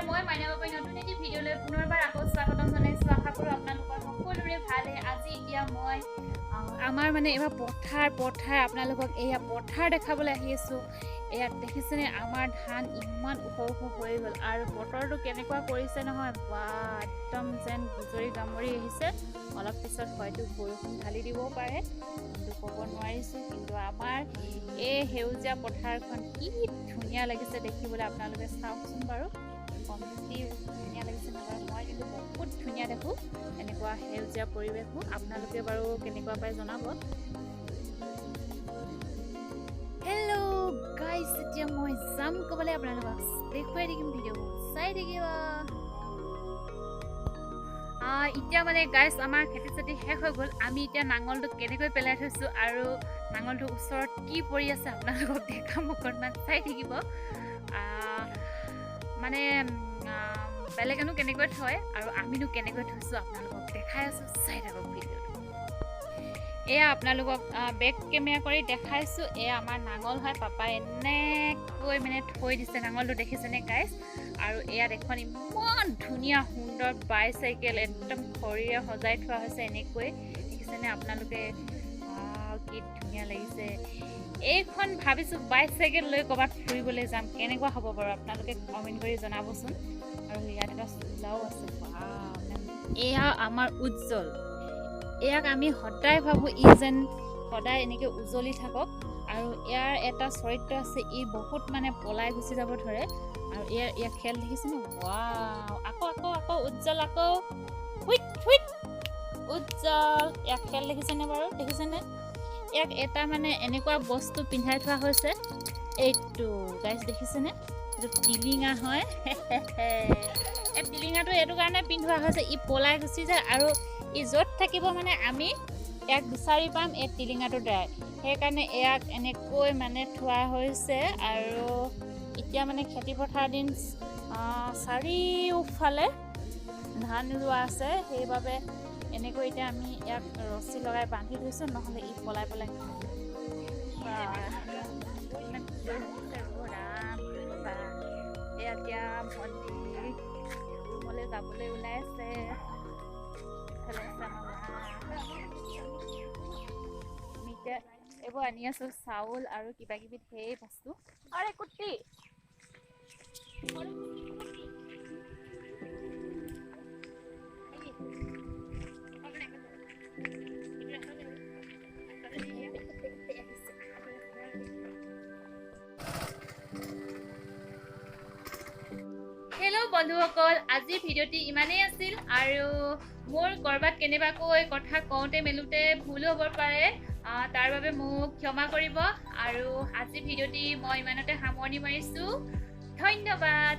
নমস্কাৰ, মই মাইনা বাবাই নতুন এটি ভিডিঅ'লৈ পুনৰবাৰ আকৌ স্বাগতম জনাইছোঁ। আশা কৰোঁ আপোনালোকৰ সকলোৰে ভালে। আজি এতিয়া মই আমাৰ মানে এইবাৰ পথাৰ আপোনালোকক এয়া পথাৰ দেখাবলৈ আহি আছোঁ। ইয়াত দেখিছেনে আমাৰ ধান ইমান ওখ হৈ গ'ল আৰু বতৰটো কেনেকুৱা কৰিছে নহয়, বা একদম যেন গুজৰি গামৰি আহিছে। অলপ পিছত হয়তো বৰষুণ ঢালি দিবও পাৰে, কিন্তু ক'ব নোৱাৰিছোঁ। কিন্তু আমাৰ এই সেউজীয়া পথাৰখন কি ধুনীয়া লাগিছে দেখিবলৈ, আপোনালোকে চাওকচোন বাৰু। কমপ্লিটলি ধুনীয়া লাগিছে নহয়, মই কিন্তু বহুত ধুনীয়া দেখোঁ এনেকুৱা সেউজীয়া পৰিৱেশবোৰ। আপোনালোকে বাৰু কেনেকুৱা পায় জনাব। হেল্ল' গাইজ, এতিয়া মই যাম ক'বলৈ আপোনালোকক দেখুৱাই থাকিম, ভিডিঅ' চাই থাকিব। এতিয়া মানে গাইজ আমাৰ খেতি চেতি শেষ হৈ গ'ল। আমি এতিয়া নাঙলটো কেনেকৈ পেলাই থৈছোঁ আৰু নাঙলটোৰ ওচৰত কি পৰি আছে আপোনালোকক দেখাম, অকণমান চাই থাকিব। মানে বেলেগেনো কেনেকৈ থয় আৰু আমিনো কেনেকৈ থৈছোঁ আপোনালোকক দেখাই আছোঁ, চাই থাকক ভিডিঅ'টো। এয়া আপোনালোকক বেক কেমেৰা কৰি দেখাইছোঁ। এয়া আমাৰ নাঙল হয়, পাপাই এনেকৈ মানে থৈ দিছে নাঙলটো, দেখিছেনে গাইজ। আৰু ইয়াত এখন ইমান ধুনীয়া সুন্দৰ বাইচাইকেল একদম খৰিৰে সজাই থোৱা হৈছে, এনেকৈ দেখিছেনে আপোনালোকে। কি ধুনীয়া লাগিছে। এইখন ভাবিছোঁ বাইচাইকেল লৈ ক'ৰবাত ফুৰিবলৈ যাম, কেনেকুৱা হ'ব বাৰু আপোনালোকে কমেণ্ট কৰি জনাবচোন। আৰু ইয়াত এটা চোলাও আছে। এয়া আমাৰ উজ্জ্বল, ইয়াক আমি সদায় ভাবোঁ ই যেন সদায় এনেকৈ উজ্বলি থাকক। আৰু ইয়াৰ এটা চৰিত্ৰ আছে, ই বহুত মানে পলাই গুচি যাব ধৰে। আৰু ইয়াৰ খেল দেখিছেনে, ৱাও। আকৌ উজ্জ্বল, আকৌ হুইট উজ্জ্বল। ইয়াক খেল দেখিছেনে বাৰু, দেখিছেনে। ইয়াক এটা মানে এনেকুৱা বস্তু পিন্ধাই থোৱা হৈছে, এইটো গাইজ দেখিছেনে, এইটো টিলিঙা হয়। এই টিলিঙাটো এইটো কাৰণে পিন্ধোৱা হৈছে, ই পলাই গুচি যায় আৰু ই য'ত থাকিব মানে আমি ইয়াক বিচাৰি পাম এই টিলিঙাটোৰ দ্বাৰাই। সেইকাৰণে ইয়াক এনেকৈ মানে থোৱা হৈছে। আৰু এতিয়া মানে খেতি পথাৰ দিন, চাৰিওফালে ধান ৰোৱা আছে, সেইবাবে এনেকৈ এতিয়া আমি ইয়াক ৰছী লগাই বান্ধি থৈছোঁ, নহ'লে ই পলাই এতিয়া ভণ্টি ৰুমলৈ যাবলৈ ওলাই আছে। এইবোৰ আনি আছো, চাউল আৰু কিবা কিবি ধেৰ বস্তু। আৰে কুটি হেল্ল' বন্ধুসকল, আজিৰ ভিডিঅ'টি ইমানেই আছিল। আৰু মোৰ ক'ৰবাত কেনেবাকৈ কথা কওঁতে মেলোতে ভুল হ'ব পাৰে, তাৰ বাবে মোক ক্ষমা কৰিব। আৰু আজিৰ ভিডিঅ'টি মই ইমানতে সামৰণি মাৰিছোঁ। ধন্যবাদ।